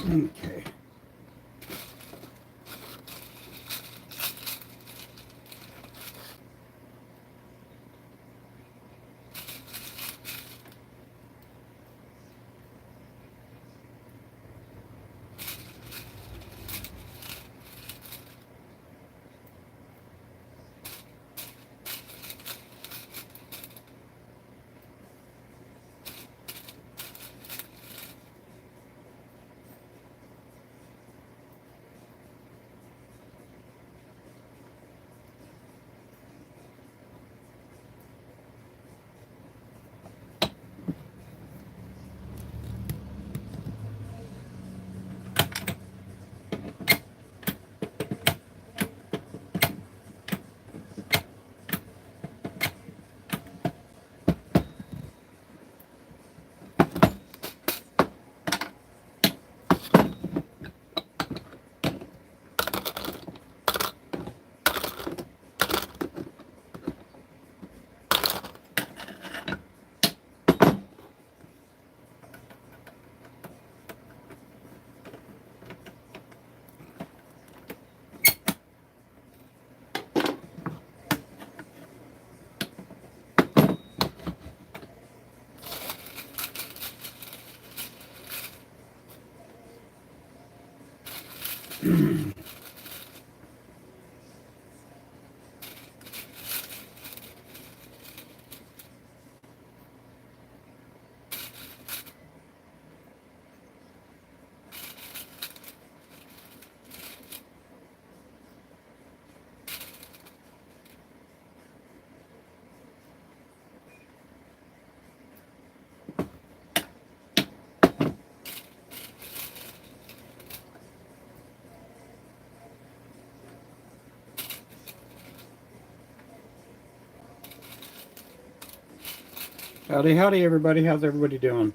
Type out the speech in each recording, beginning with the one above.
Okay. Howdy, howdy, everybody. How's everybody doing?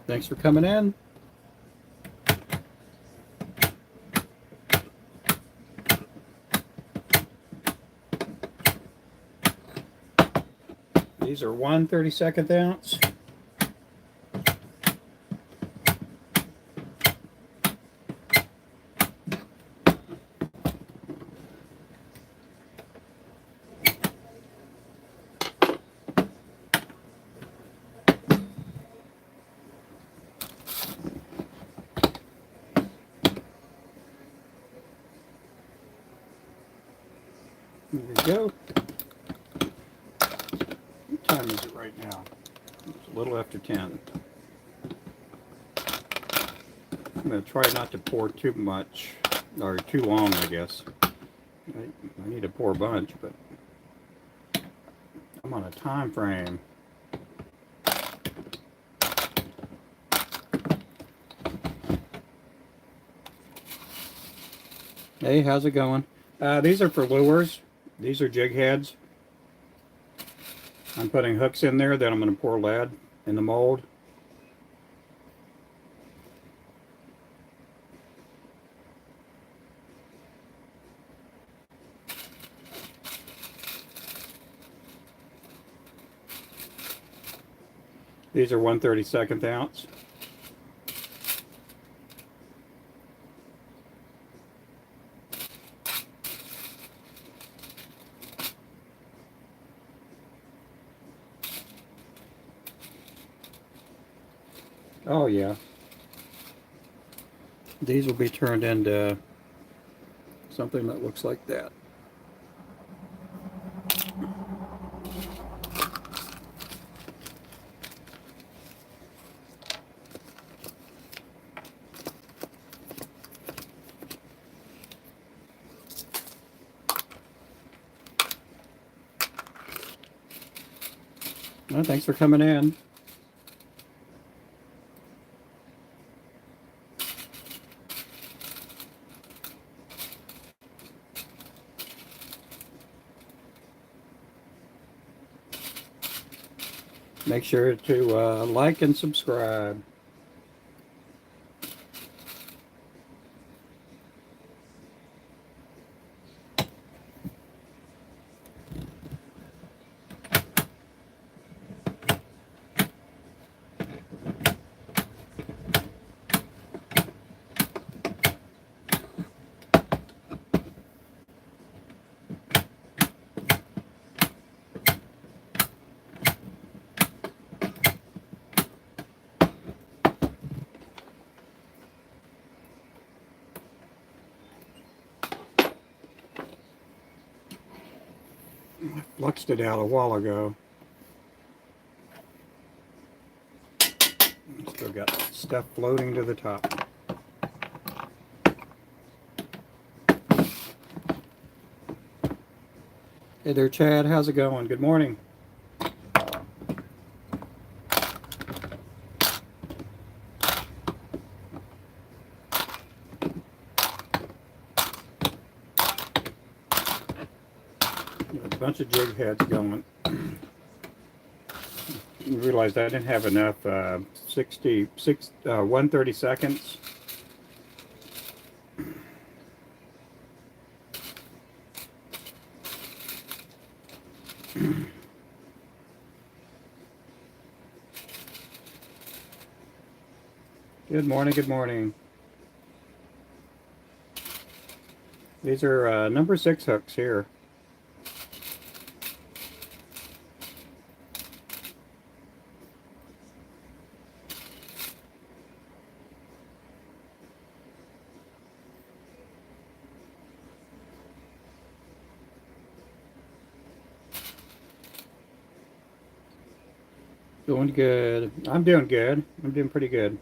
Thanks for coming in. These are 1/32 ounce. There we go. What time is it right now? It's a little after 10. I'm going to try not to pour too much, or too long, I guess. I need to pour a bunch, but I'm on a time frame. Hey, how's it going? These are for lures. These are jig heads. I'm putting hooks in there, then I'm going to pour lead in the mold. These are 1/32 ounce. Oh yeah. These will be turned into something that looks like that. Well, thanks for coming in. Make sure to like and subscribe. fluxed it out a while ago. Still got stuff floating to the top. Hey there, Chad. How's it going? Good morning. A bunch of jig heads going. Realized I didn't have enough 130 seconds. Good morning, good morning. These are number 6 hooks here. Doing good. I'm doing good. I'm doing pretty good.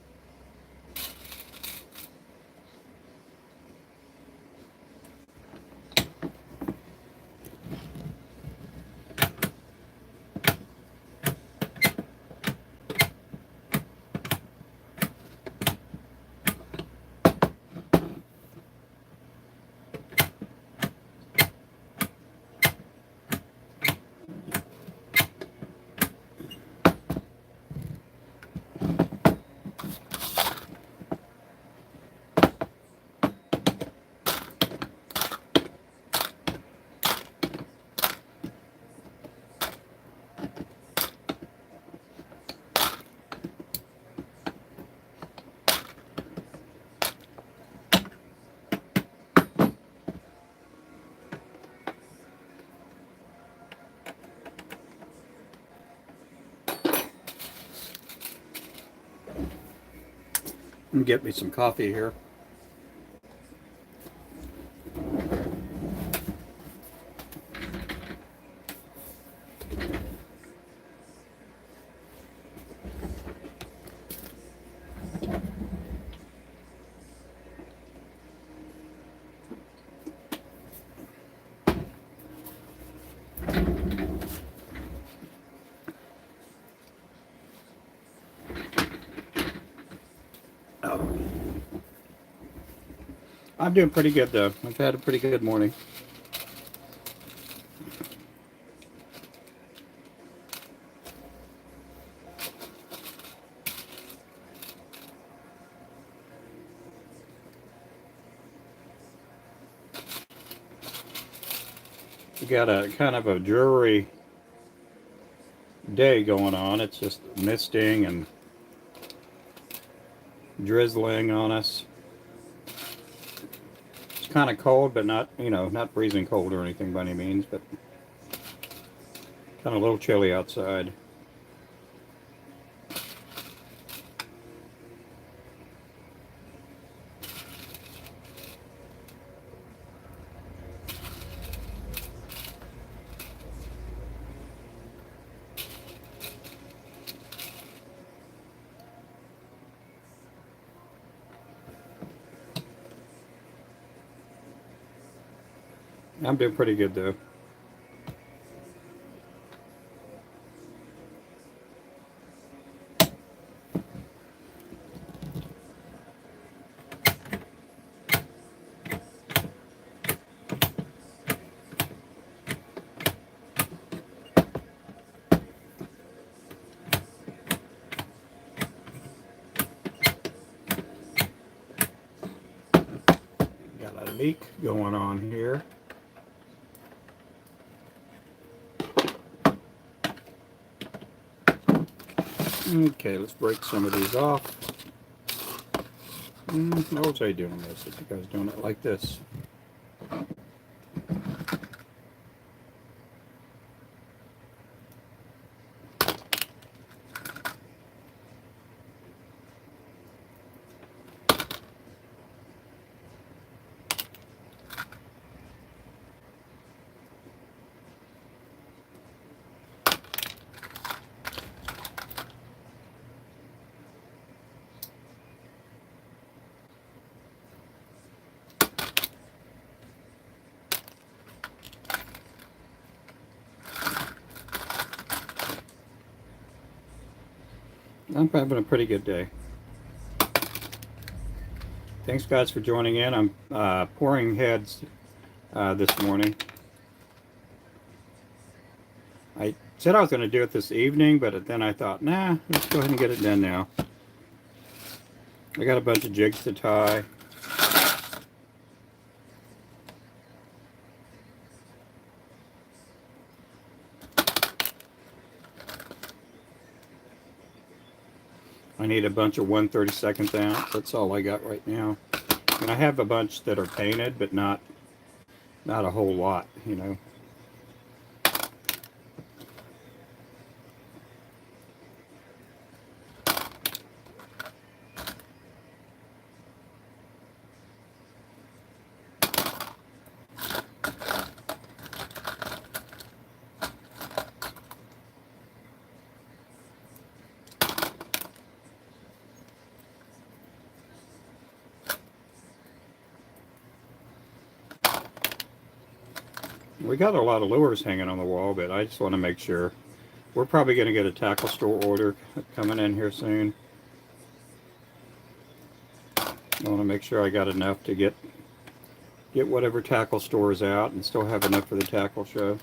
Get me some coffee here. I'm doing pretty good though. I've had a pretty good morning. We got a kind of a dreary day going on. It's just misting and drizzling on us. It's kind of cold, but not, not freezing cold or anything by any means, but kind of a little chilly outside. I'm doing pretty good though. Got a leak going on here. Okay, let's break some of these off. How was I doing this? If you guys doing it like this. I'm having a pretty good day. Thanks guys for joining in. I'm pouring heads this morning. I said I was going to do it this evening, but then I thought, nah, let's go ahead and get it done now. I got a bunch of jigs to tie. I need a bunch of 1/32 ounce. That's all I got right now. And I have a bunch that are painted, but not a whole lot, you know. We got a lot of lures hanging on the wall, but I just want to make sure. We're probably going to get a tackle store order coming in here soon. I want to make sure I got enough to get whatever tackle stores out and still have enough for the tackle show.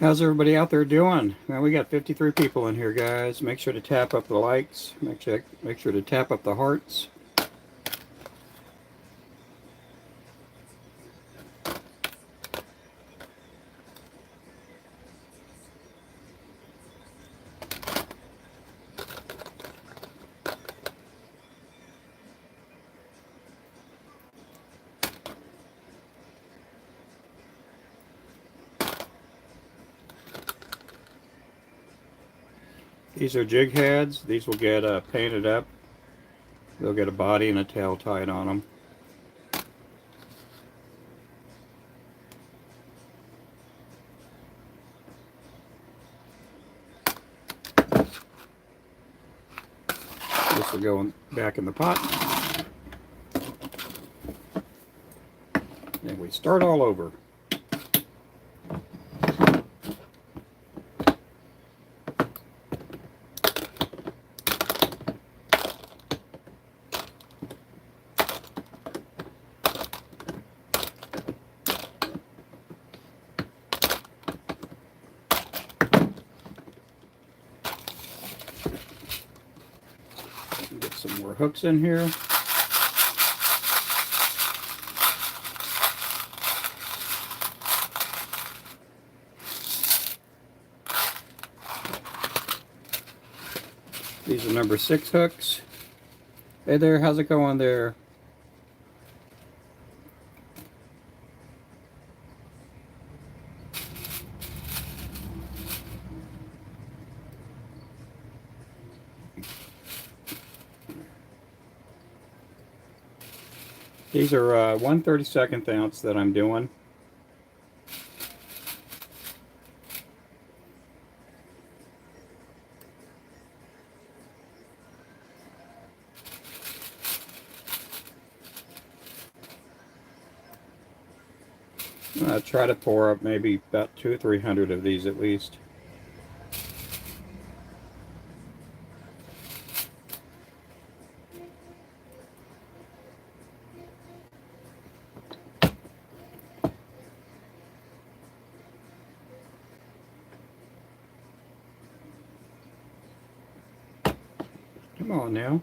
How's everybody out there doing? Well, we got 53 people in here, guys. Make sure to tap up the likes. Make sure to tap up the hearts. These are jig heads. These will get painted up. They'll get a body and a tail tied on them. This will go back in the pot. And we start all over. Get some more hooks in here. These are number 6 hooks. Hey there, how's it going there? These are 1/32 ounce that I'm doing. I'll try to pour up maybe about 200 or 300 of these at least. Come on now.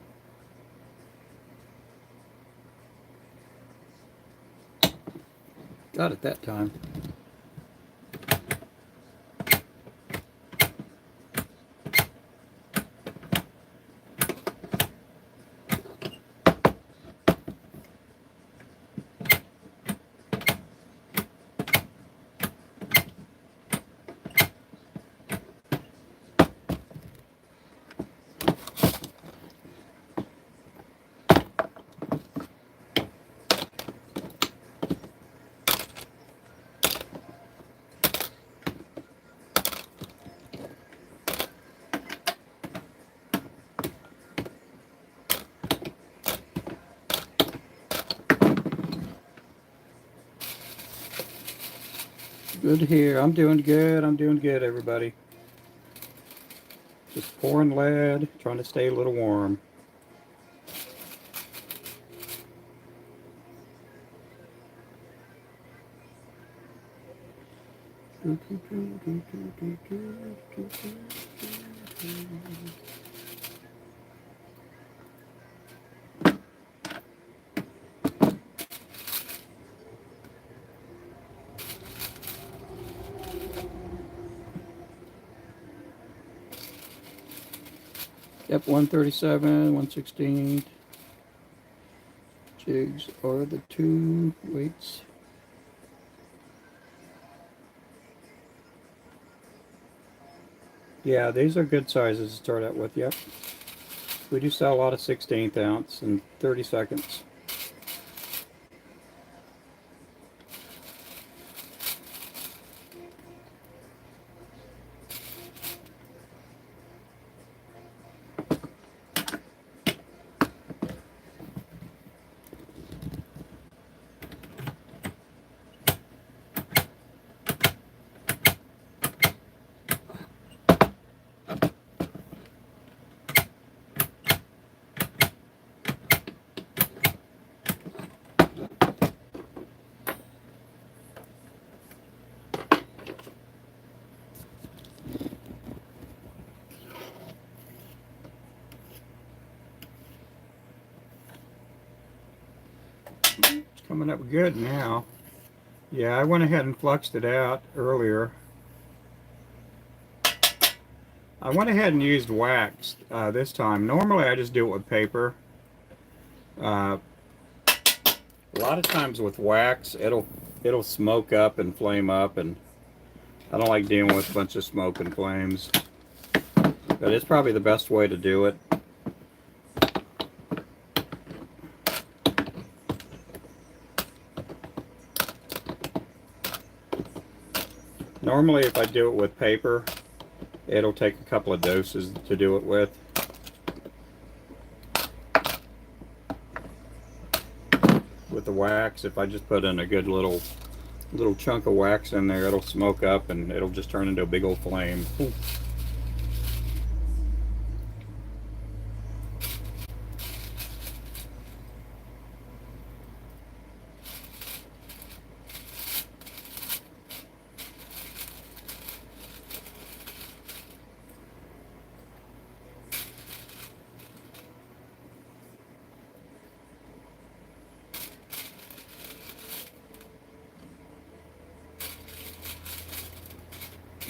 Got it that time. Good here. I'm doing good. I'm doing good, everybody. Just pouring lead, trying to stay a little warm. Yep, 137, 116. Jigs are the two weights. Yeah, these are good sizes to start out with, yep. We do sell a lot of 16th ounce in 30 seconds. It's coming up good now. Yeah, I went ahead and fluxed it out earlier. I went ahead and used wax this time. Normally I just do it with paper. A lot of times with wax, it'll smoke up and flame up, and I don't like dealing with a bunch of smoke and flames. But it's probably the best way to do it. Normally if I do it with paper, it'll take a couple of doses to do it with. With the wax, if I just put in a good little chunk of wax in there, it'll smoke up and it'll just turn into a big old flame. Ooh.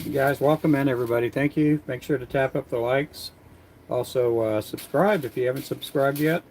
You guys, welcome in everybody. Thank you. Make sure to tap up the likes. Also subscribe if you haven't subscribed yet.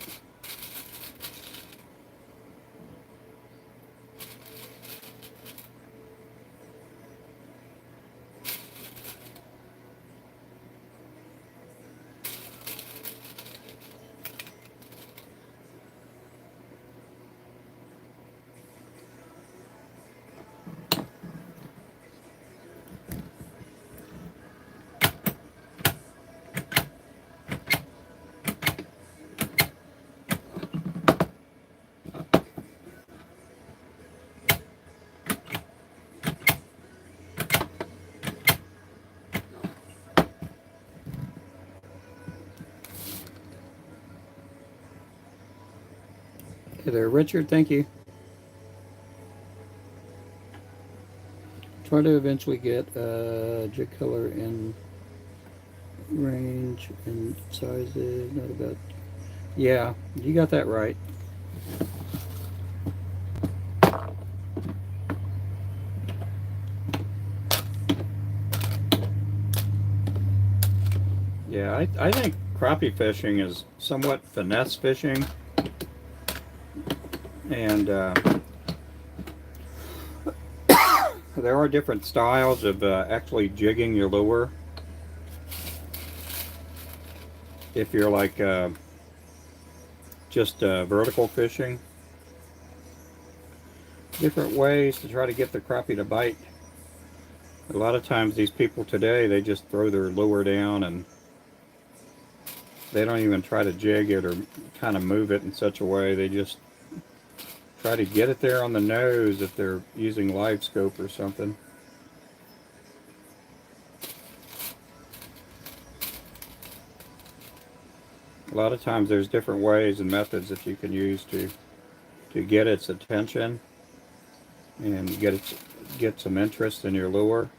Hey there, Richard. Thank you. Try to eventually get jig color in range and sizes. Not about. Yeah, you got that right. Yeah, I think crappie fishing is somewhat finesse fishing, and there are different styles of actually jigging your lure. If you're like just vertical fishing, different ways to try to get the crappie to bite. A lot of times these people today, they just throw their lure down and they don't even try to jig it or kind of move it in such a way. They just try to get it there on the nose if they're using live scope or something. A lot of times there's different ways and methods that you can use to get its attention and get some interest in your lure.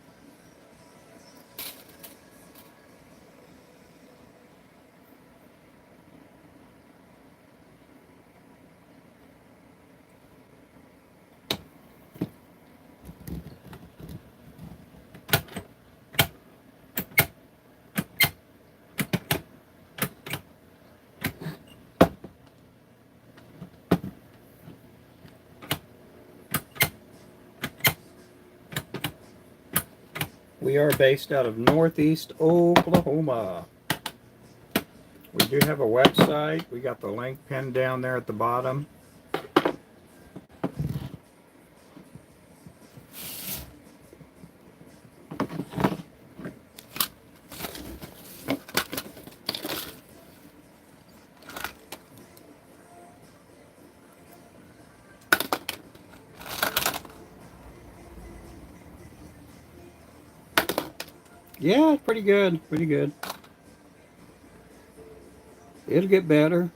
We are based out of Northeast Oklahoma. We do have a website. We got the link pinned down there at the bottom. Yeah, it's pretty good. Pretty good. It'll get better.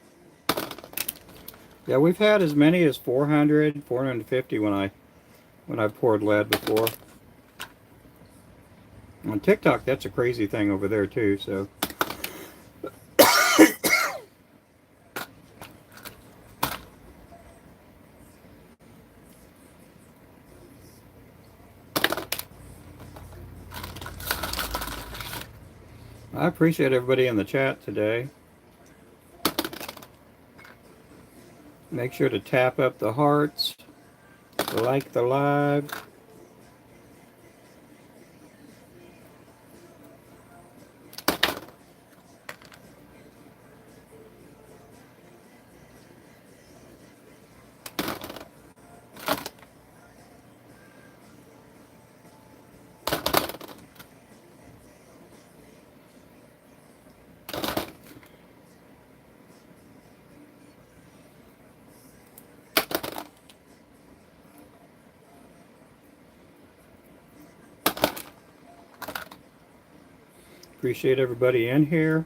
Yeah, we've had as many as 400, 450 when I poured lead before. On TikTok, that's a crazy thing over there too. So I appreciate everybody in the chat today. Make sure to tap up the hearts, like the live. Appreciate everybody in here.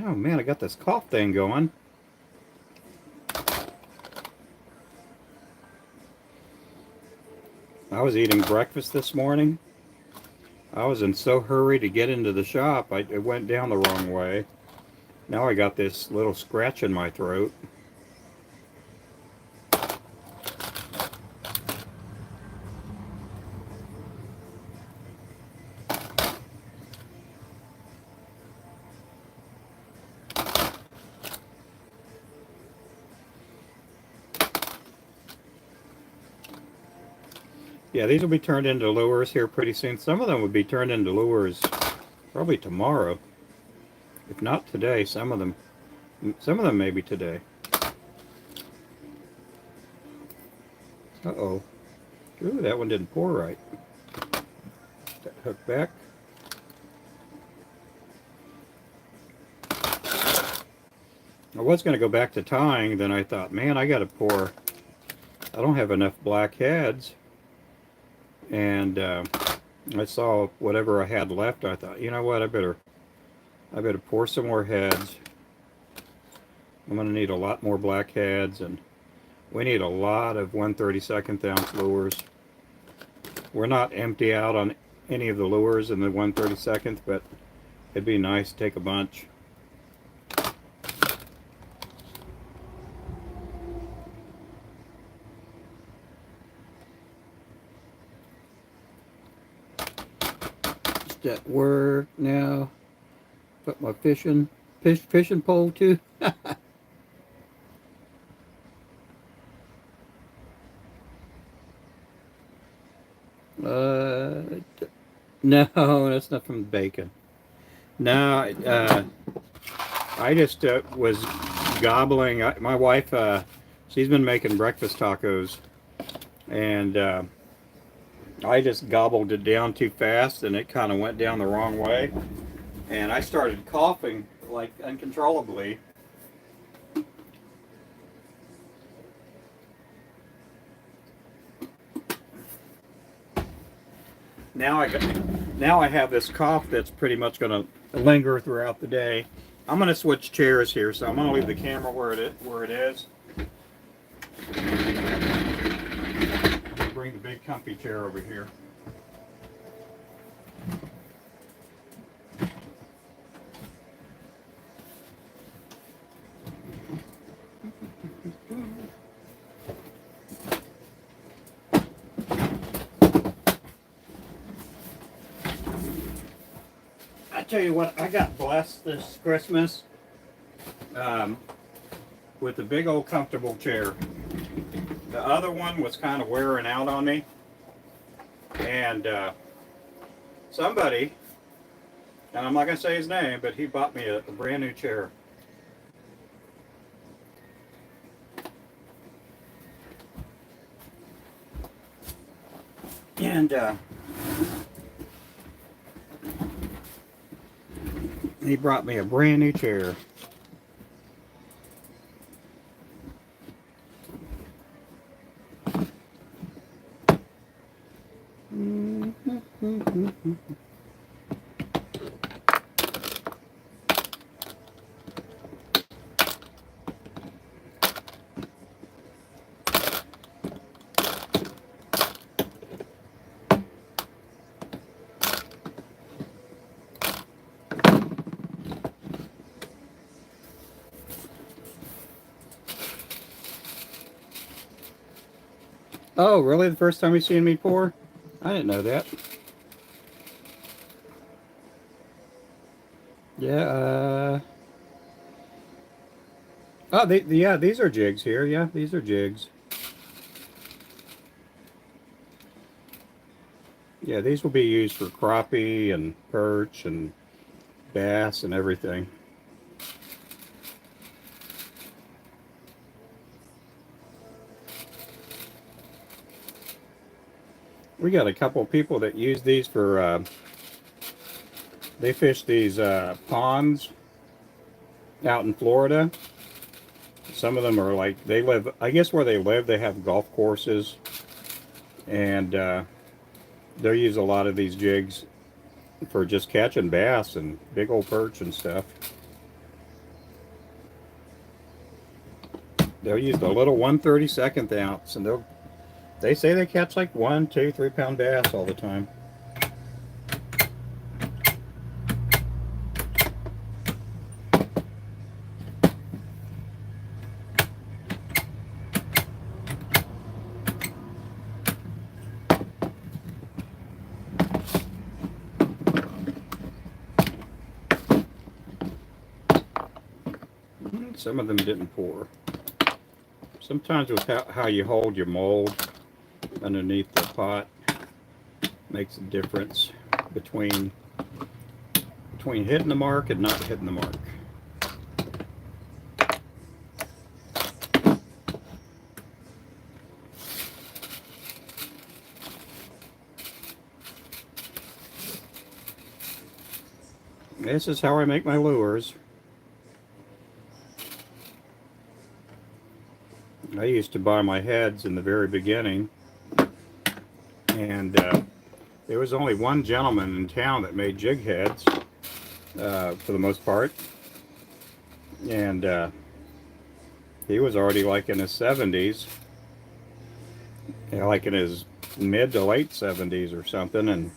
Oh man, I got this cough thing going. I was eating breakfast this morning. I was in so hurry to get into the shop, it went down the wrong way. Now I got this little scratch in my throat. Yeah, these will be turned into lures here pretty soon. Some of them would be turned into lures probably tomorrow. If not today, some of them maybe today. Uh-oh. Ooh, that one didn't pour right. That hook back. I was going to go back to tying, then I thought, man, I got to pour. I don't have enough black heads. And I saw whatever I had left. I thought, you know what, I better pour some more heads. I'm going to need a lot more black heads, and we need a lot of 1/32 ounce lures. We're not empty out on any of the lures in the 1/32, but it'd be nice to take a bunch. Just at work now. Put my fishing pole too. No, that's not from bacon. No, I just was gobbling. My wife, she's been making breakfast tacos, and I just gobbled it down too fast, and it kind of went down the wrong way, and I started coughing like uncontrollably. Now I have this cough that's pretty much going to linger throughout the day. I'm going to switch chairs here, so I'm going to leave the camera where it is. Bring the big comfy chair over here. I tell you what, I got blessed this Christmas with a big old comfortable chair. The other one was kind of wearing out on me, and somebody, and I'm not going to say his name, but he bought me a brand new chair. And he brought me a brand new chair. Oh, really? The first time you seen me pour? I didn't know that. Yeah, oh, yeah, these are jigs here. Yeah, these are jigs. Yeah, these will be used for crappie and perch and bass and everything. We got a couple of people that use these for, they fish these ponds out in Florida. Some of them are like, they live, I guess where they live, they have golf courses. And they'll use a lot of these jigs for just catching bass and big old perch and stuff. They'll use the little 1/32 ounce, and they say they catch like 1, 2, 3 pound bass all the time. Some of them didn't pour. Sometimes with how you hold your mold underneath the pot makes a difference between hitting the mark and not hitting the mark. This is how I make my lures. I used to buy my heads in the very beginning, and there was only one gentleman in town that made jig heads for the most part, and he was already like in his 70s, like in his mid to late 70s or something, and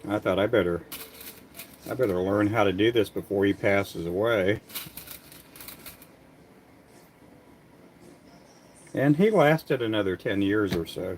I thought I better learn how to do this before he passes away. And he lasted another 10 years or so.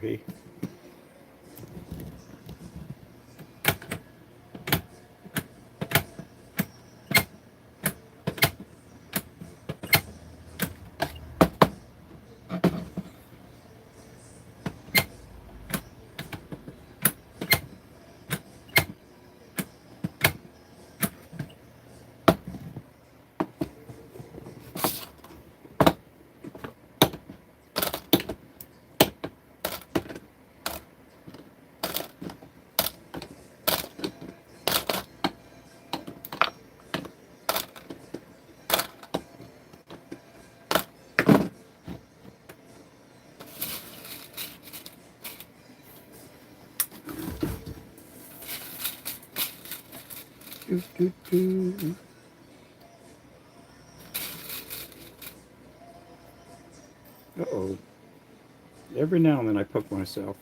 Uh-oh. Every now and then I poke myself.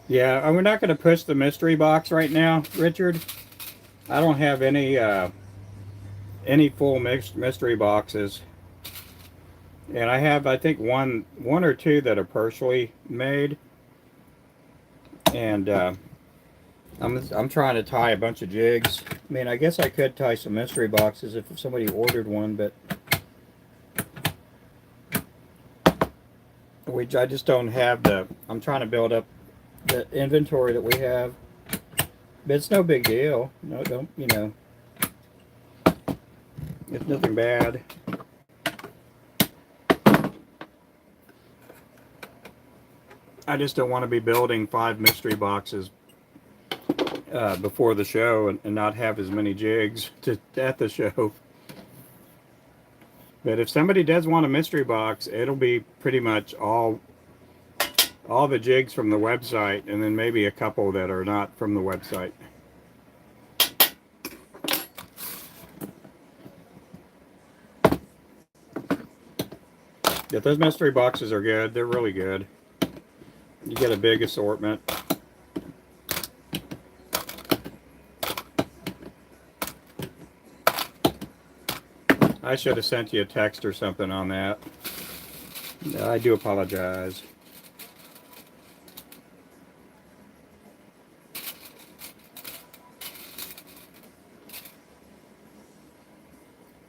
Yeah, we're not going to push the mystery box right now, Richard. I don't have any full mixed mystery boxes, and I have, I think, one or two that are partially made, and I'm trying to tie a bunch of jigs. I mean, I guess I could tie some mystery boxes if somebody ordered one, but I just don't have the. I'm trying to build up the inventory that we have, but it's no big deal. No, don't, you know, it's nothing bad. I just don't want to be building 5 mystery boxes before the show and not have as many jigs at the show. But if somebody does want a mystery box, it'll be pretty much all the jigs from the website, and then maybe a couple that are not from the website. Yeah, those mystery boxes are good. They're really good. You get a big assortment. I should have sent you a text or something on that. I do apologize.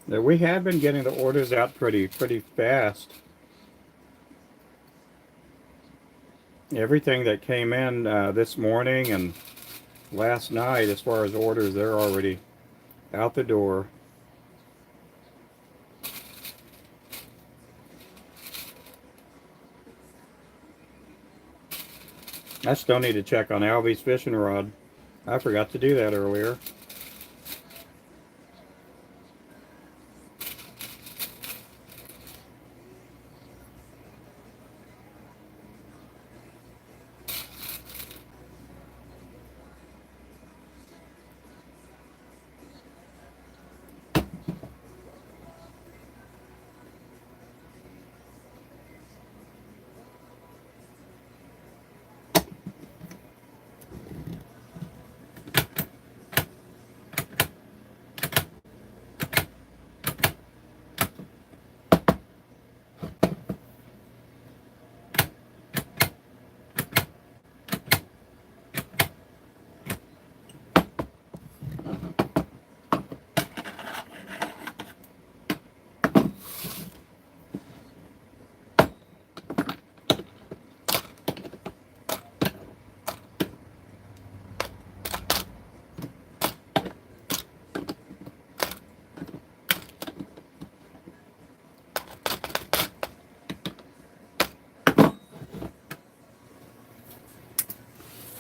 Now, we have been getting the orders out pretty fast. Everything that came in this morning and last night, as far as orders, they're already out the door. I still need to check on Albie's fishing rod. I forgot to do that earlier.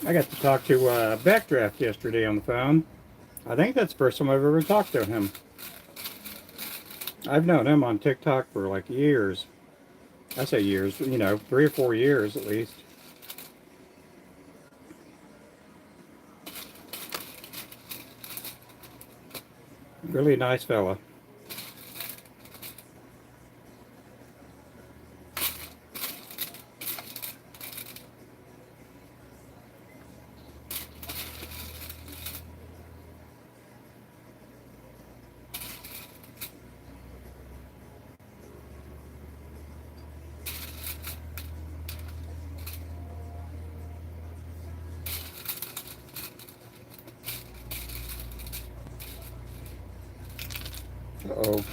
I got to talk to Backdraft yesterday on the phone. I think that's the first time I've ever talked to him. I've known him on TikTok for like years. I say years, you know, 3 or 4 years at least. Really nice fella. Uh-oh.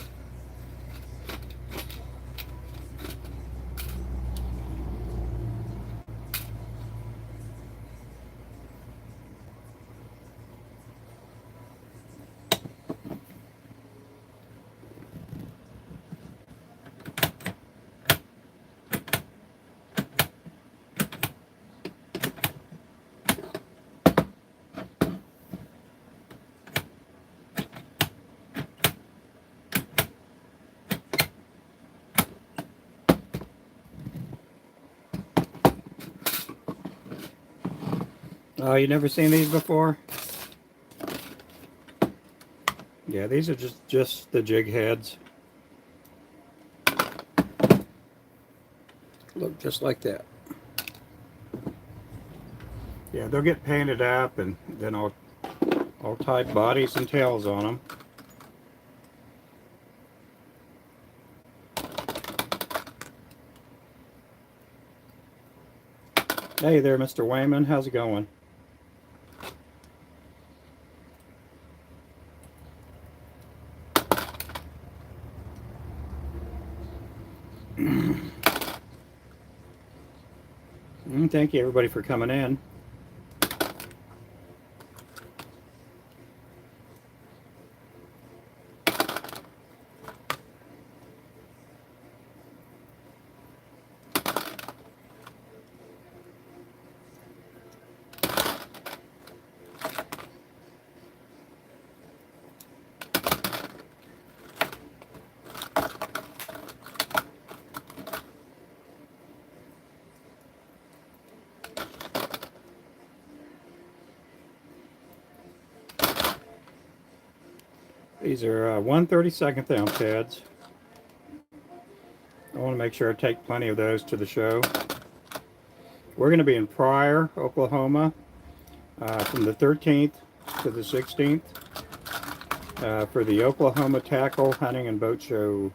Oh, you never seen these before? Yeah, these are just the jig heads. Look just like that. Yeah, they'll get painted up, and then I'll tie bodies and tails on them. Hey there, Mr. Wayman. How's it going? Thank you, everybody, for coming in. These are 1/32 ounce heads. I want to make sure I take plenty of those to the show. We're going to be in Pryor, Oklahoma, from the 13th to the 16th for the Oklahoma Tackle, Hunting, and Boat Show.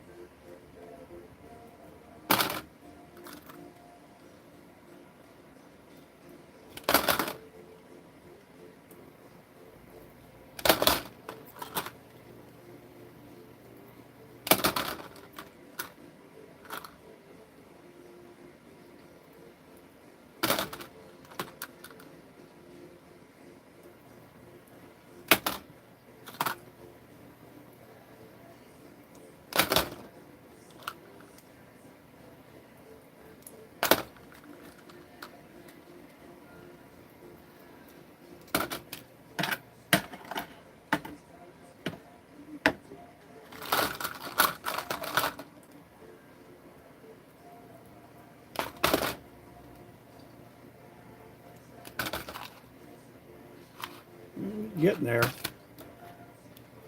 Getting there.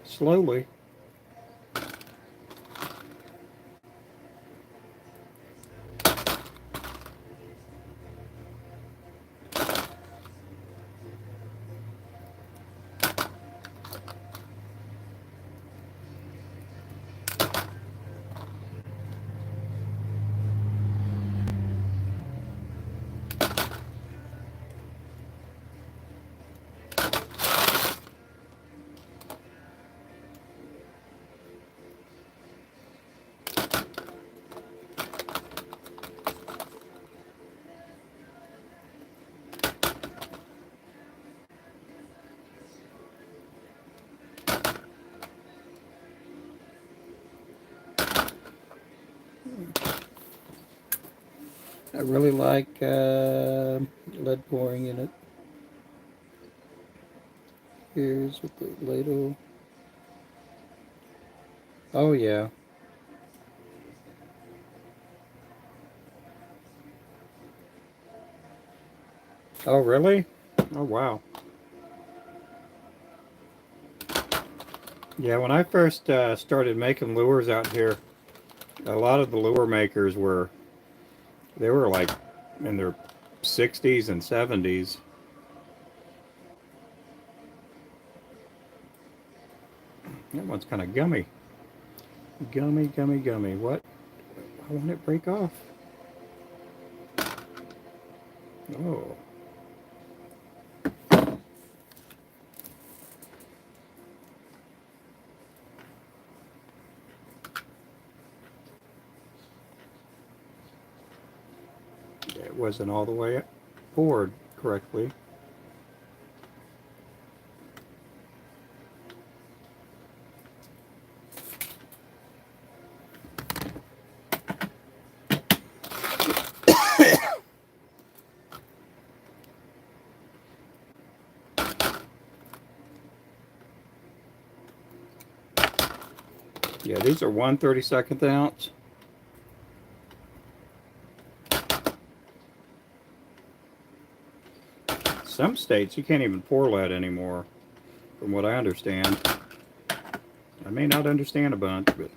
Slowly. I really like lead pouring in it. Here's with the ladle. Oh yeah. Oh really? Oh wow. Yeah, when I first started making lures out here, a lot of the lure makers they were like in their 60s and 70s. That one's kind of gummy. Gummy, gummy, gummy. What? I want it break off. Oh. It wasn't all the way poured correctly. Yeah, these are 1/32 ounce. some states you can't even pour lead anymore, from what I understand. I may not understand a bunch, but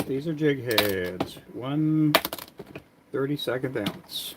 these are jig heads. 1/32 ounce.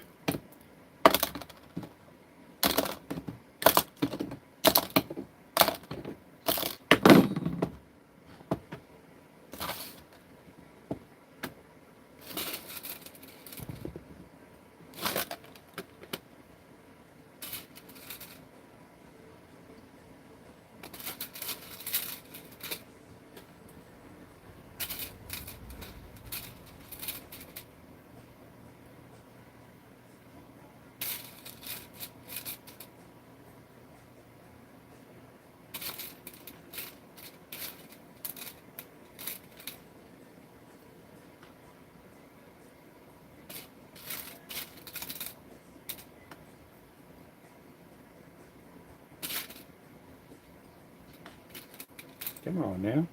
Come on now.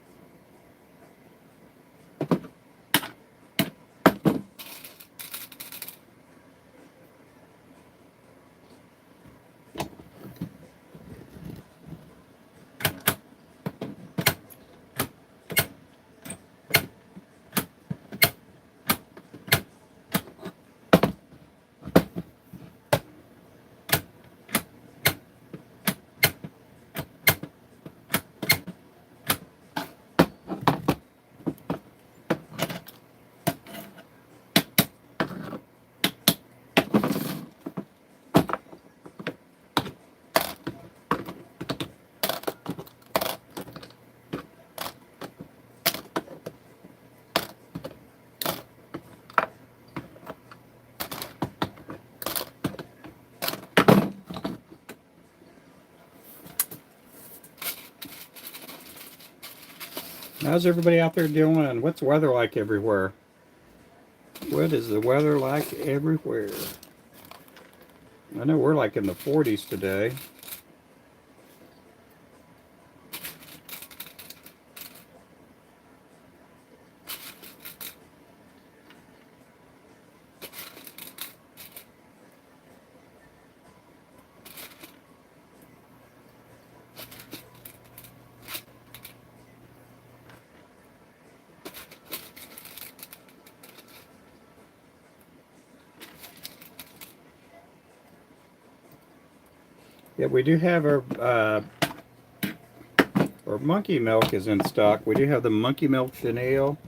How's everybody out there doing? What's the weather like everywhere? What is the weather like everywhere? I know we're like in the 40s today. Yeah, we do have our monkey milk is in stock. We do have the monkey milk chenille.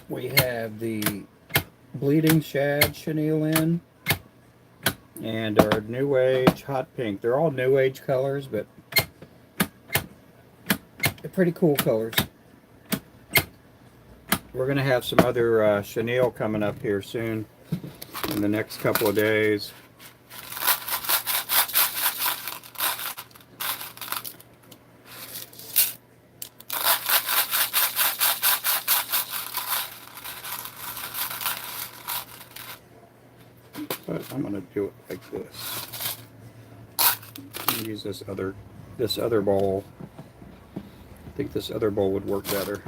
We have the bleeding shad chenille in, and our new age hot pink. They're all new age colors, but they're pretty cool colors. We're gonna have some other chenille coming up here soon in the next couple of days. But I'm going to do it like this. Use this other bowl. I think this other bowl would work better.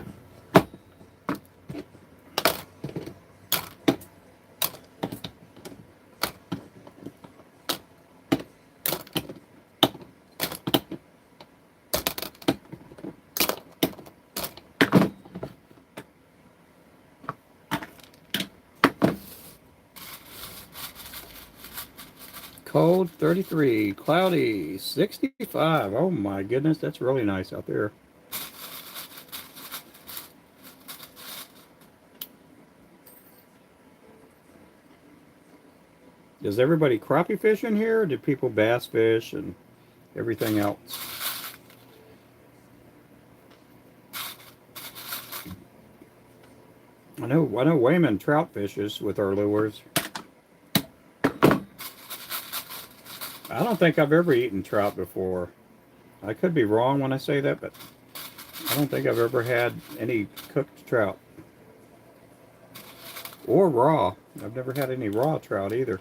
Cold 33, cloudy 65. Oh my goodness, that's really nice out there. Is everybody crappie fishing here, or do people bass fish and everything else? I know Wayman trout fishes with our lures. I don't think I've ever eaten trout before. I could be wrong when I say that, but I don't think I've ever had any cooked trout. Or raw. I've never had any raw trout either.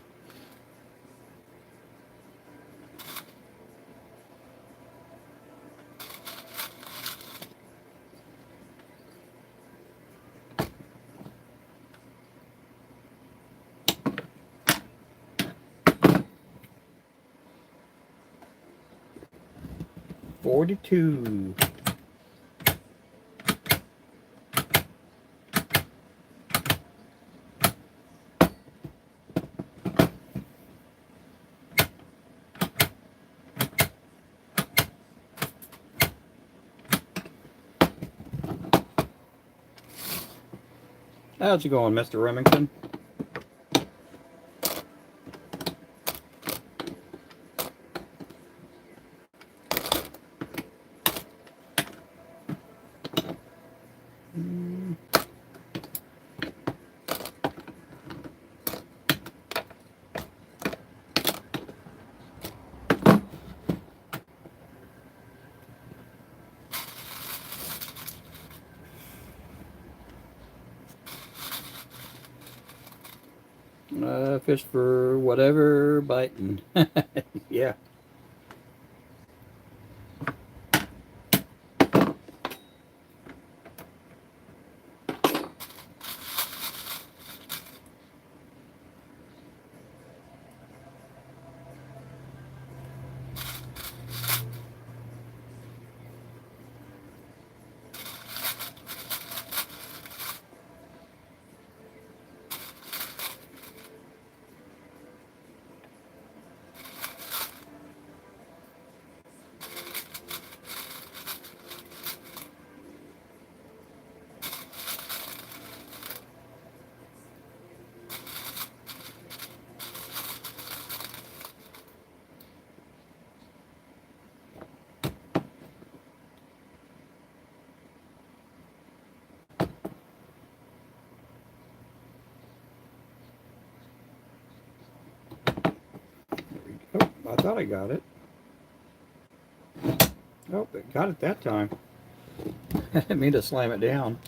$42. How's it going, Mr. Remington? Fish for whatever biting. Yeah. Oh, I thought I got it. Oh, I got it that time. I didn't mean to slam it down.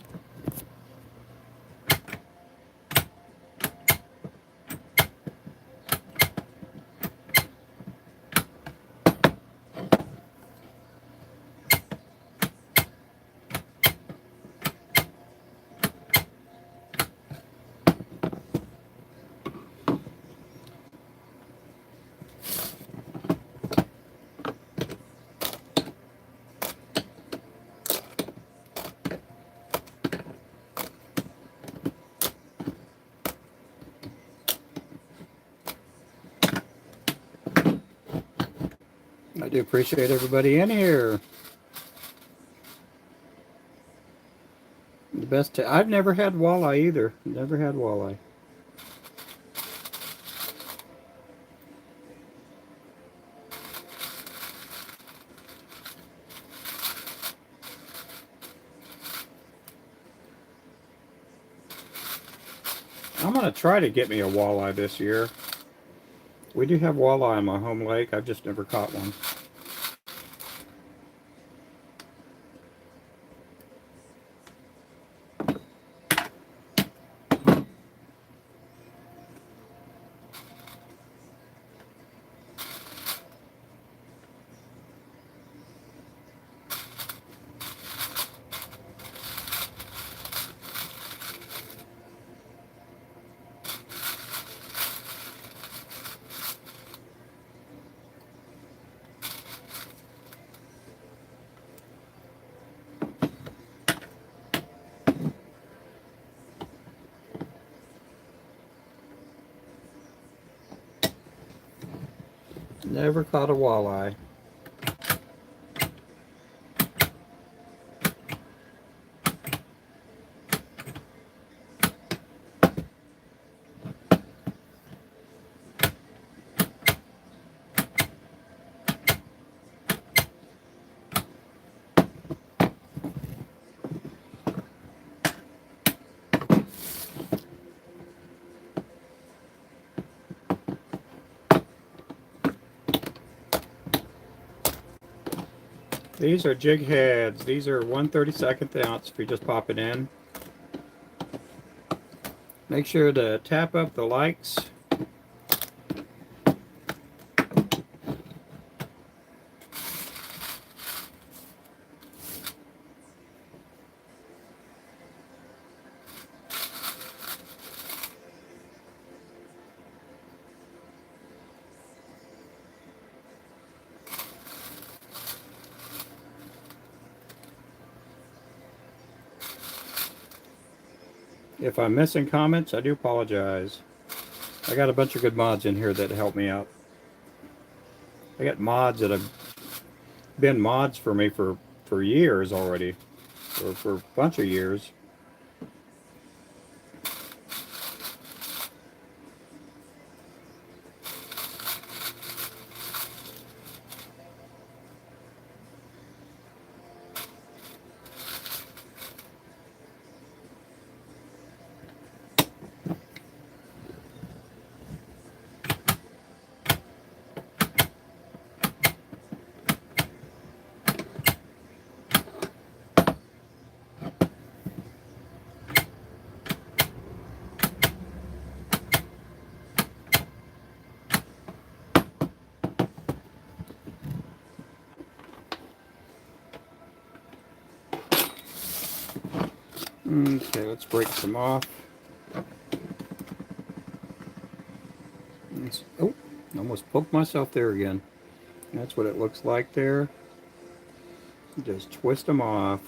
I do appreciate everybody in here. The best. I've never had walleye either. Never had walleye. I'm gonna try to get me a walleye this year. We do have walleye on my home lake. I've just never caught one. Never caught a walleye. These are jig heads. These are 1/32 ounce if you just pop it in. Make sure to tap up the likes. If I'm missing comments, I do apologize. I got a bunch of good mods in here that help me out. I got mods that have been mods for me for years already, or for a bunch of years. Okay, let's break some off. Oh, almost poked myself there again. That's what it looks like there. Just twist them off.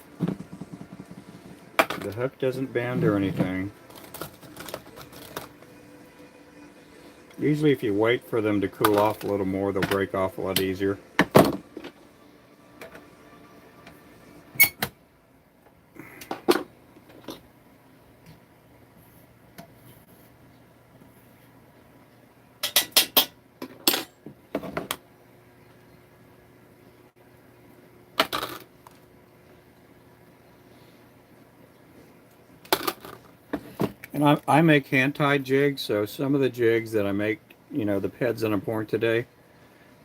The hook doesn't bend or anything. Usually if you wait for them to cool off a little more, they'll break off a lot easier. And I make hand-tied jigs, so some of the jigs that I make, you know, the heads that I'm pouring today,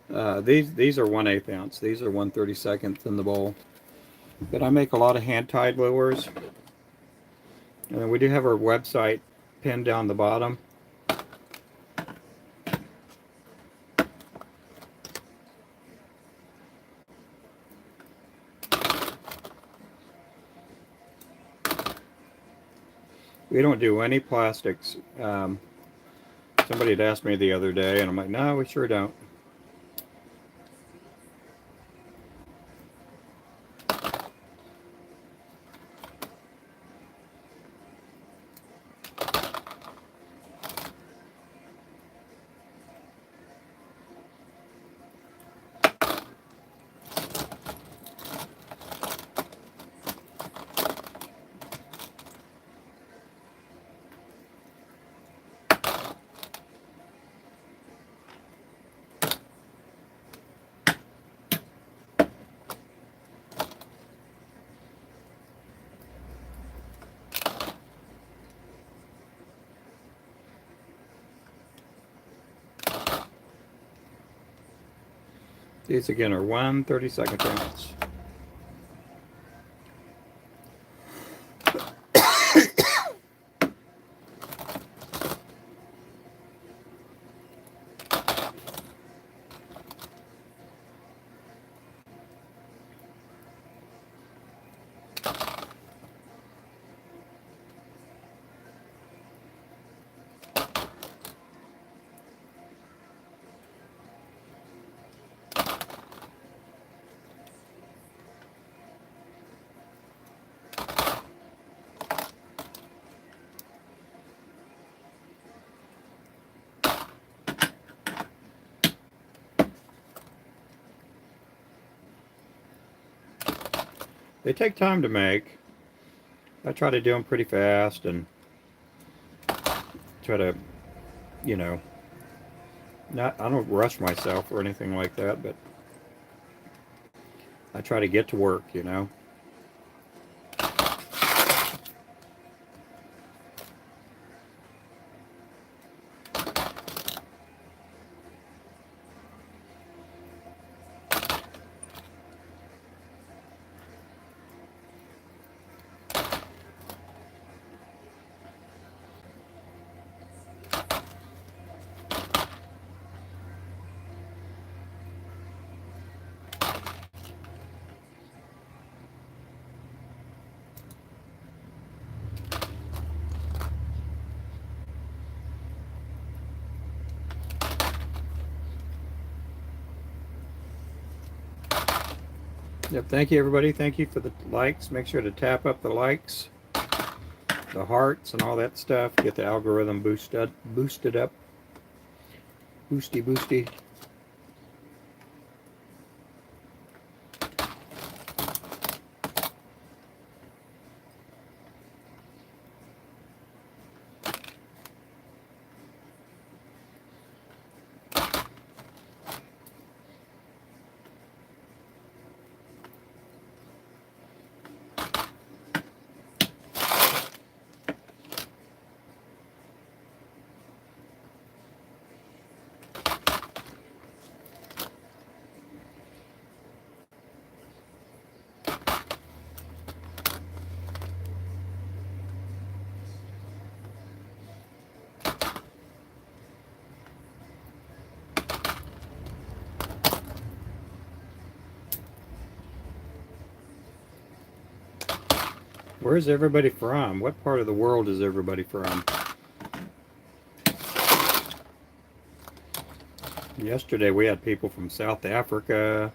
these are 1/8 ounce. These are 1/32 in the bowl. But I make a lot of hand-tied lures. And we do have our website pinned down the bottom. We don't do any plastics. Somebody had asked me the other day, and I'm like, no, we sure don't. These again are 1/32 ounce. They take time to make. I try to do them pretty fast and try to, you know, I don't rush myself or anything like that, but I try to get to work, you know. Yep, thank you everybody. Thank you for the likes. Make sure to tap up the likes, the hearts, and all that stuff. Get the algorithm boosted up. Boosty, boosty. Where's everybody from? What part of the world is everybody from? Yesterday we had people from South Africa.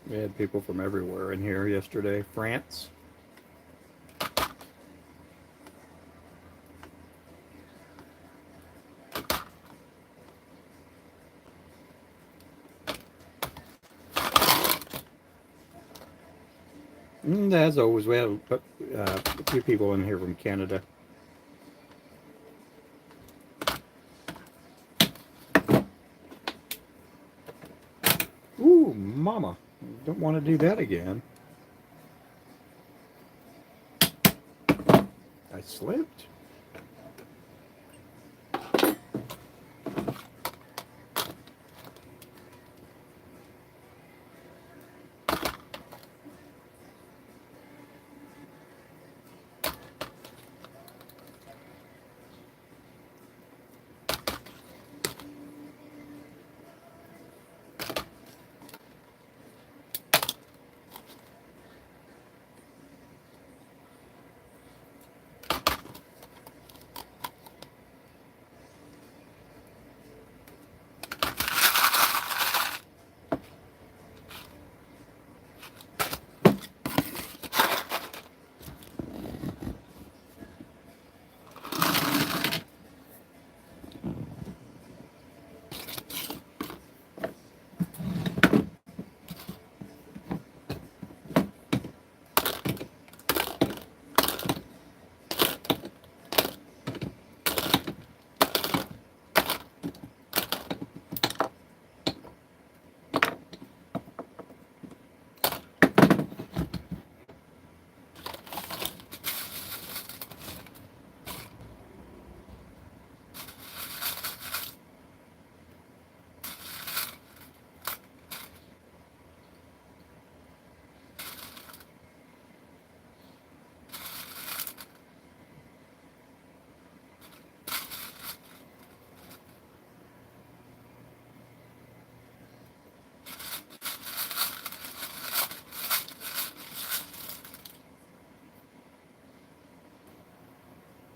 We had people from everywhere in here yesterday. France. As always, we had a few people in here from Canada. Ooh, mama. Don't want to do that again. I slipped.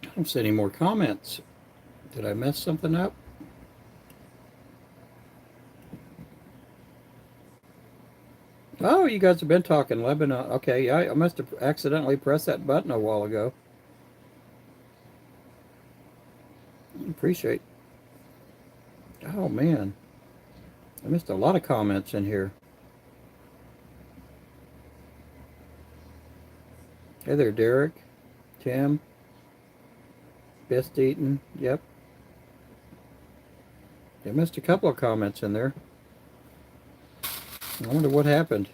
I don't see any more comments. Did I mess something up? Oh, you guys have been talking Lebanon. Okay, yeah, I must have accidentally pressed that button a while ago. Appreciate. Oh man, I missed a lot of comments in here. Hey there, Derek, Tim, Best Eaten. Yep, I missed a couple of comments in there. I wonder what happened.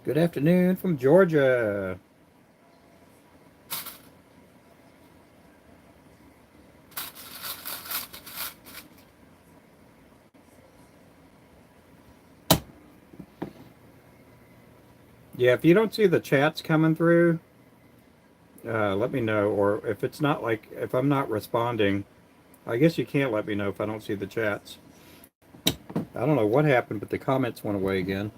Good afternoon from Georgia. Yeah, if you don't see the chats coming through, let me know. Or if it's not like, if I'm not responding, I guess you can't let me know if I don't see the chats. I don't know what happened, but the comments went away again.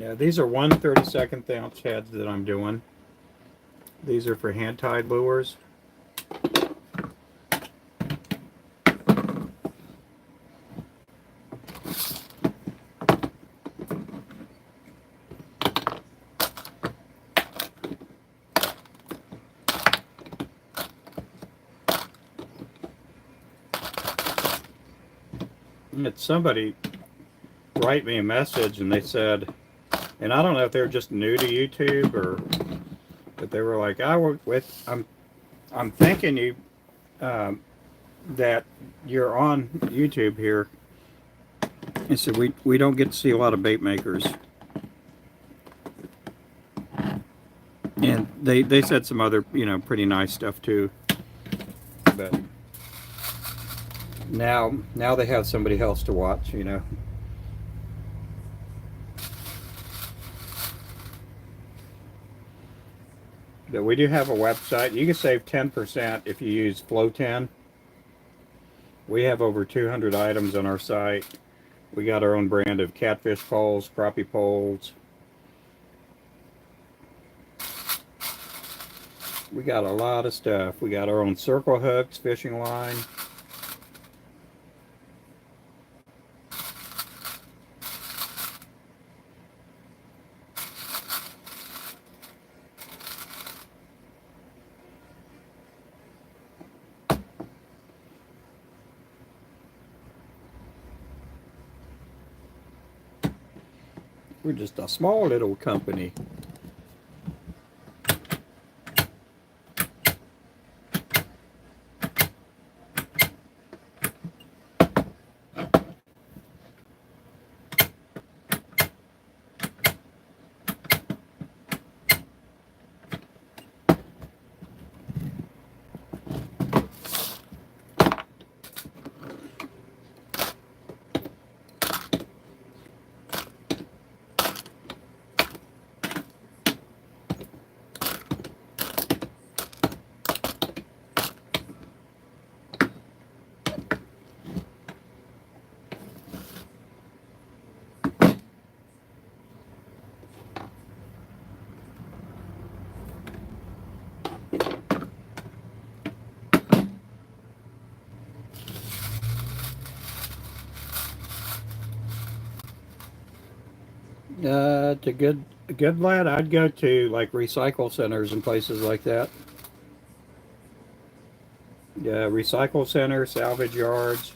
Yeah, these are 1/32 ounce heads that I'm doing. These are for hand-tied lures. And somebody write me a message and they said, and I don't know if they're just new to YouTube or, but they were like, I'm thinking you that you're on YouTube here. And so we don't get to see a lot of bait makers. And they said some other, you know, pretty nice stuff too. But now they have somebody else to watch, you know. But we do have a website. You can save 10% if you use Flow 10. We have over 200 items on our site. We got our own brand of catfish poles, crappie poles. We got a lot of stuff. We got our own circle hooks, fishing line. We're just a small little company. To good lad, I'd go to like recycle centers and places like that. Yeah, recycle centers, salvage yards.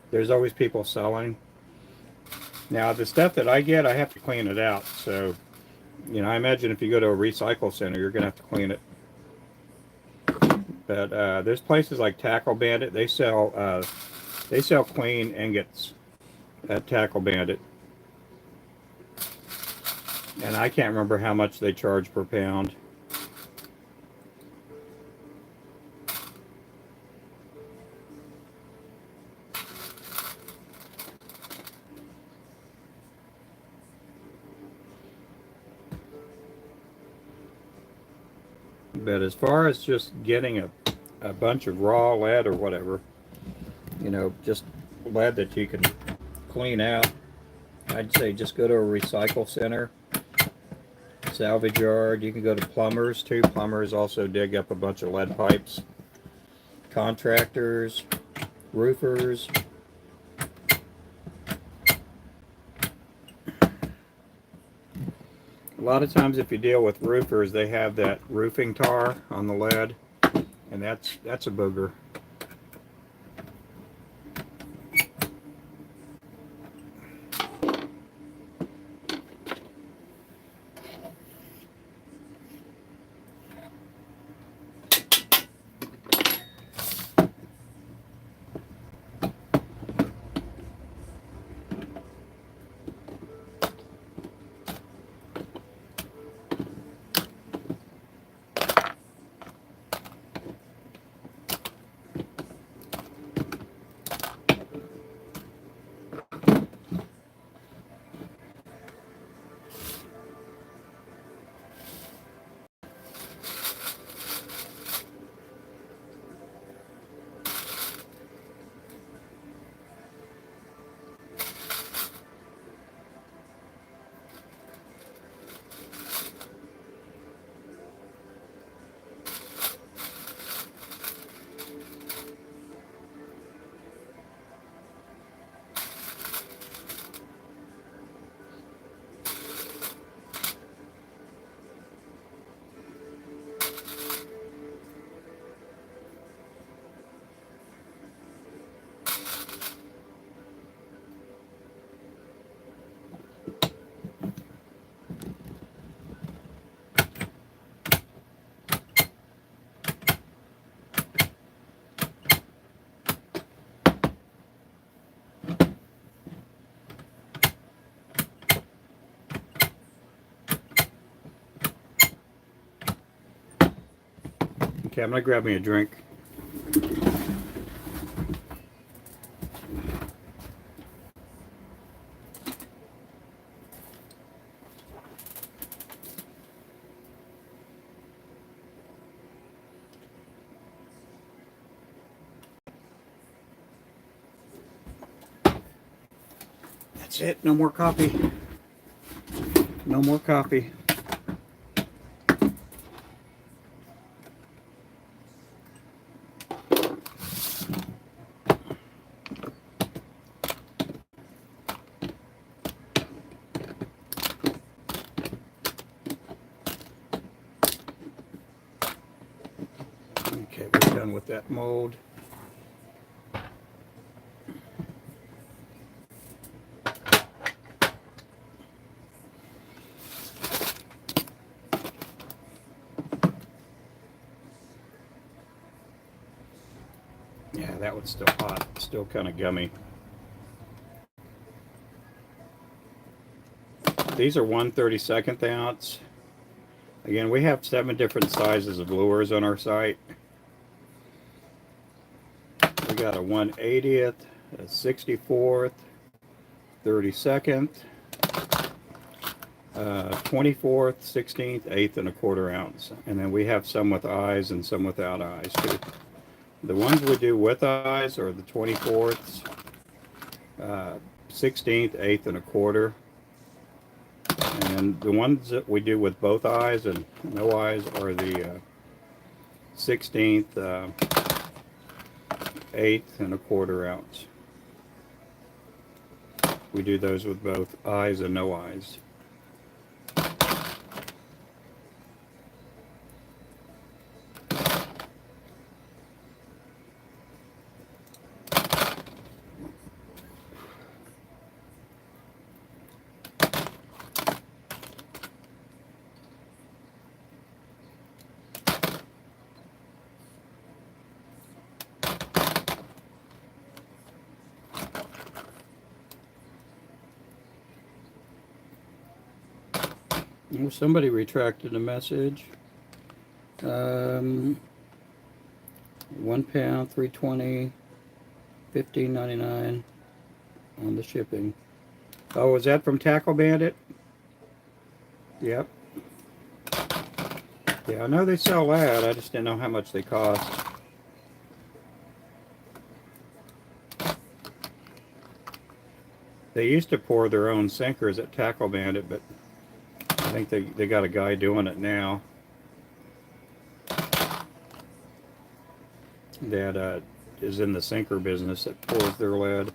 There's always people selling. Now the stuff that I get, I have to clean it out. So, you know, I imagine if you go to a recycle center, you're gonna have to clean it. But there's places like Tackle Bandit. They sell clean ingots at Tackle Bandit. And I can't remember how much they charge per pound. But as far as just getting a bunch of raw lead or whatever, you know, just lead that you can clean out, I'd say just go to a recycle center, salvage yard. You can go to plumbers too. Plumbers also dig up a bunch of lead pipes. Contractors, roofers. A lot of times if you deal with roofers, they have that roofing tar on the lead, and that's a booger. Okay, I'm gonna grab me a drink. That's it, no more coffee. No more coffee. Okay, we're done with that mold. Yeah, that one's still hot, still kind of gummy. These are 1/32 ounce. Again, we have 7 different sizes of lures on our site. We got a 1/80th, a 64th, 32nd, 24th, 16th, 1/8, and a 1/4 ounce. And then we have some with eyes and some without eyes too. The ones we do with eyes are the 24ths, 16th, 1/8, and a 1/4. And the ones that we do with both eyes and no eyes are the 16th, 1/8, and a 1/4 ounce. We do those with both eyes and no eyes. Well, somebody retracted a message. 1 pound, 320, $15.99 on the shipping. Oh, is that from Tackle Bandit? Yep. Yeah, I know they sell that. I just didn't know how much they cost. They used to pour their own sinkers at Tackle Bandit, but I think they got a guy doing it now that is in the sinker business that pours their lead.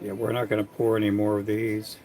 Yeah, we're not going to pour any more of these.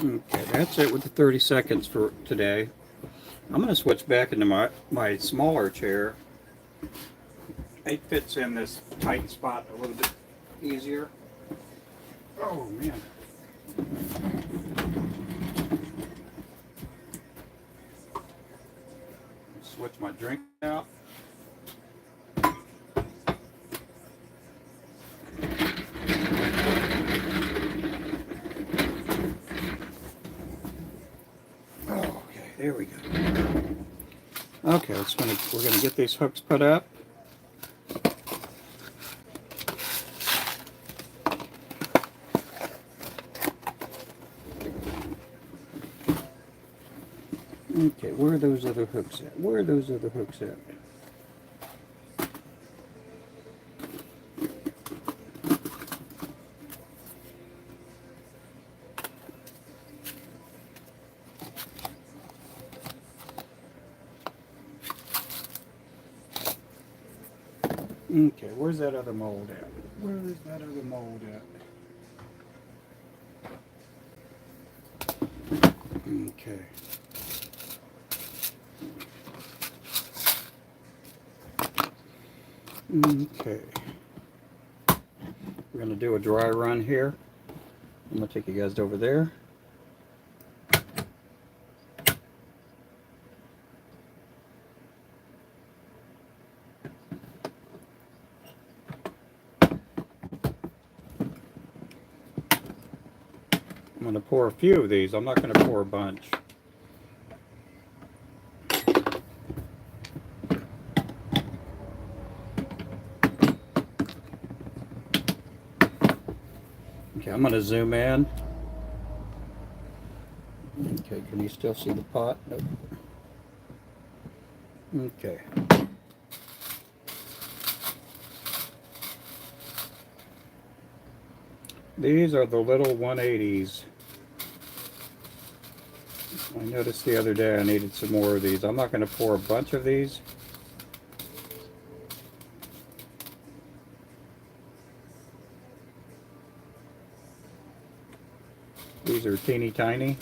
Okay, that's it with the 30 seconds for today. I'm going to switch back into my smaller chair. It fits in this tight spot a little bit easier. Oh man. Switch my drink out. Okay, there we go. Okay, we're gonna get these hooks put up. Okay, where are those other hooks at? Where are those other hooks at? Okay, where's that other mold at? Where is that other mold at? Okay. Okay. We're going to do a dry run here. I'm going to take you guys over there. I'm going to pour a few of these. I'm not going to pour a bunch. Okay, I'm going to zoom in. Okay, can you still see the pot? Nope. Okay. These are the little 180s. I noticed the other day I needed some more of these. I'm not going to pour a bunch of these. These are teeny tiny.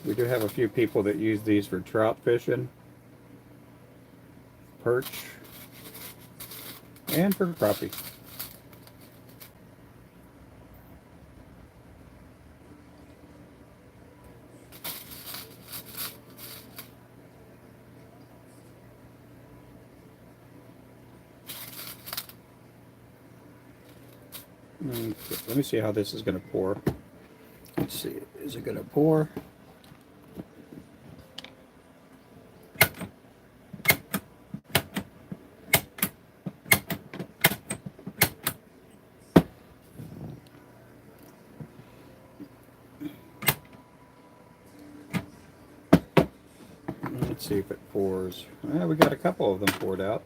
We do have a few people that use these for trout fishing, perch, and for crappie. Okay, let me see how this is going to pour. Let's see, is it going to pour? Let's see if it pours. We got a couple of them poured out.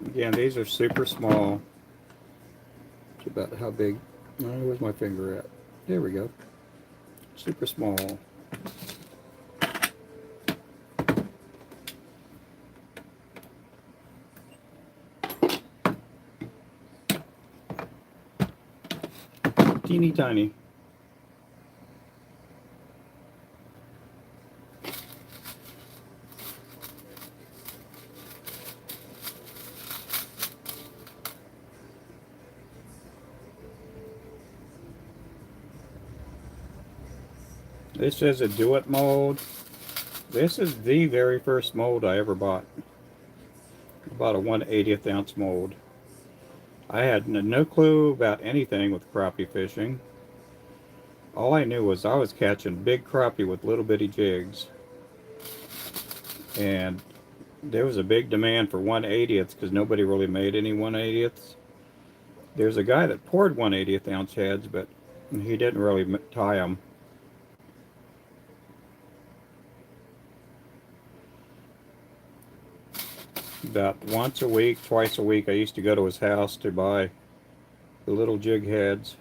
Again, these are super small. It's about how big? Where's my finger at? There we go. Super small. Teeny tiny. This is a do-it mold. This is the very first mold I ever bought. I bought a 1/80th ounce mold. I had no clue about anything with crappie fishing. All I knew was I was catching big crappie with little bitty jigs. And there was a big demand for 1/80ths because nobody really made any 1/80ths. There's a guy that poured 1/80th ounce heads, but he didn't really tie them. About once a week, twice a week, I used to go to his house to buy the little jig heads.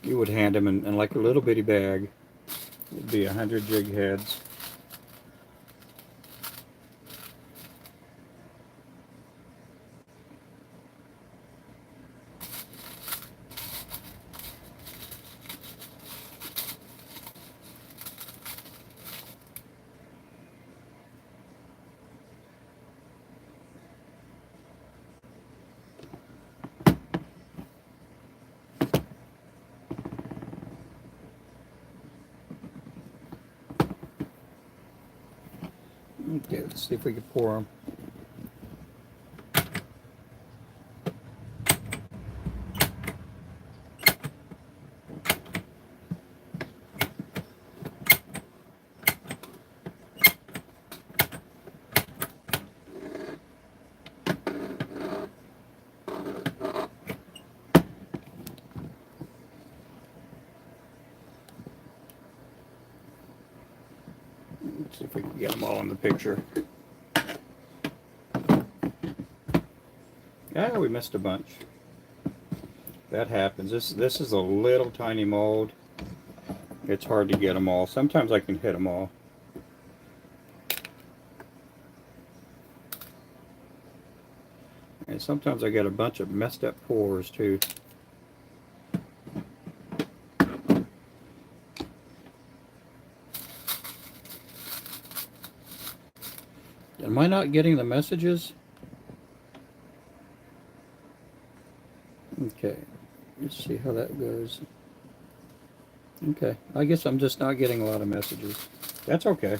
You would hand him in like a little bitty bag. It'd be 100 jig heads. Okay, let's see if we can pour them. Let's see if we can get them all in the picture. Ah, we missed a bunch. That happens. This is a little tiny mold. It's hard to get them all. Sometimes I can hit them all. And sometimes I get a bunch of messed up pours too. Am I not getting the messages? Okay, let's see how that goes. Okay, I guess I'm just not getting a lot of messages. That's okay.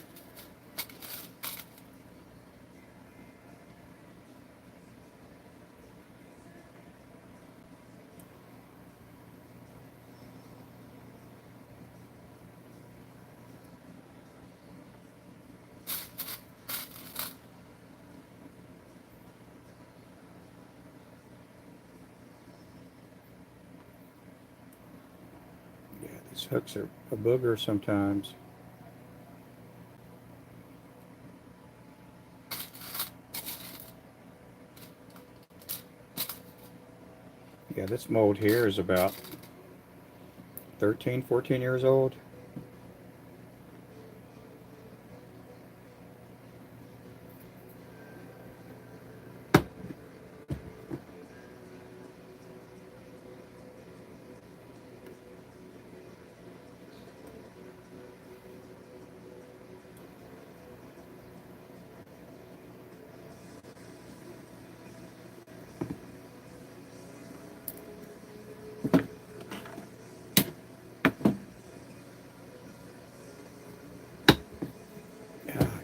These hooks are a booger sometimes. Yeah, this mold here is about 13, 14 years old.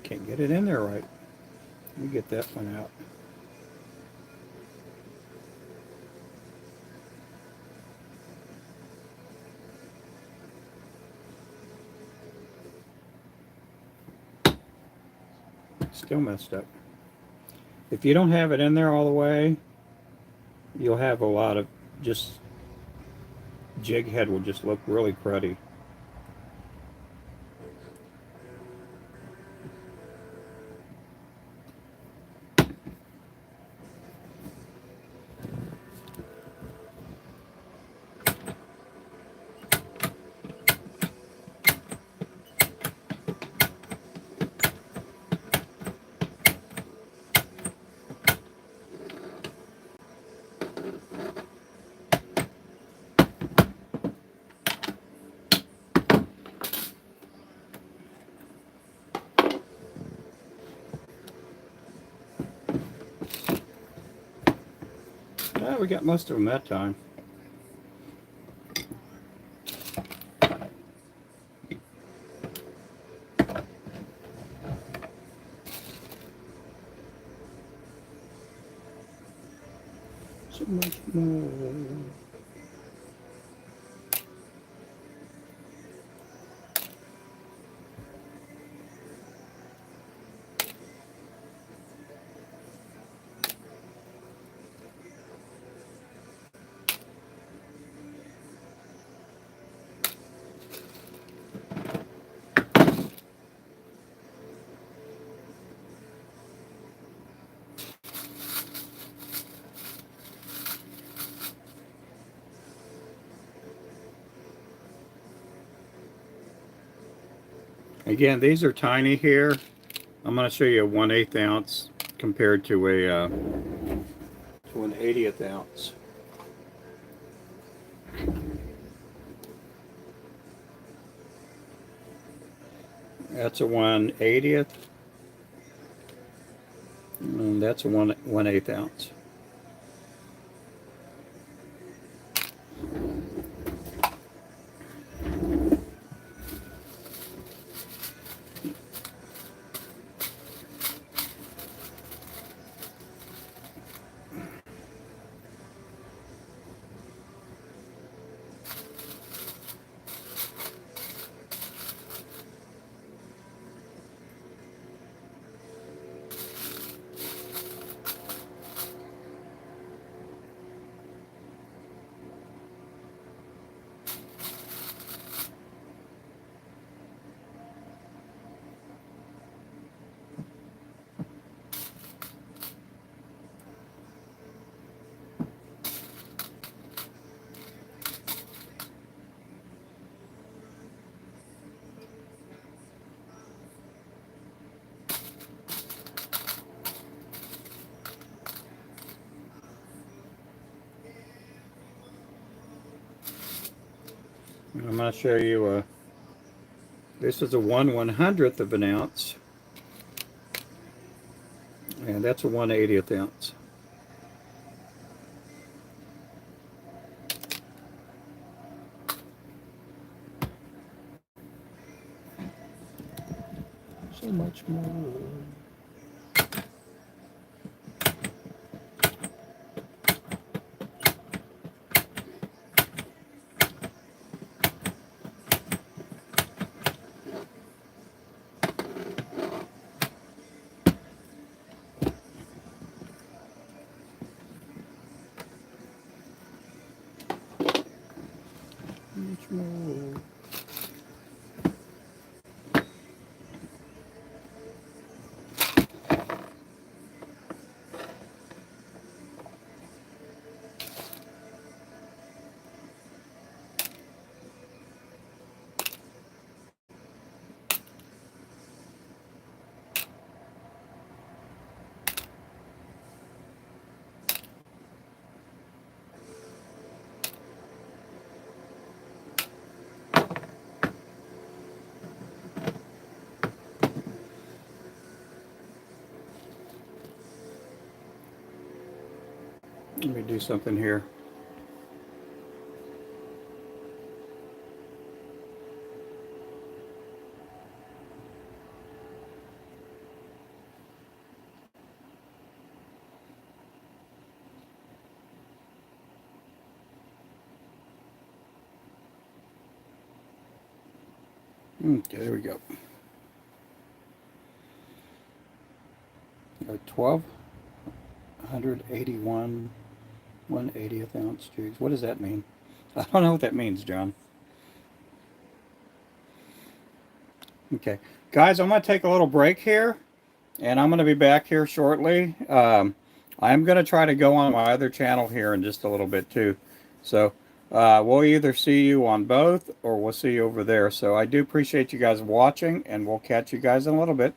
Can't get it in there right. Let me get that one out. Still messed up. If you don't have it in there all the way, you'll have a lot of just jig head will just look really cruddy. Well, we got most of them that time. So much more. Again, these are tiny here. I'm going to show you a 1/8 ounce compared to a to an 80th ounce. That's a 1/80th, and that's a 1/8 ounce. I'm going to show you this is a 1/100th of an ounce, and that's a 1/80th ounce. So much more. Much more. Let me do something here. Okay, there we go. 1,281 1/80th ounce jigs. What does that mean? I don't know what that means, John. Okay, guys, I'm going to take a little break here, and I'm going to be back here shortly. I'm going to try to go on my other channel here in just a little bit too. So we'll either see you on both, or we'll see you over there. So I do appreciate you guys watching, and we'll catch you guys in a little bit.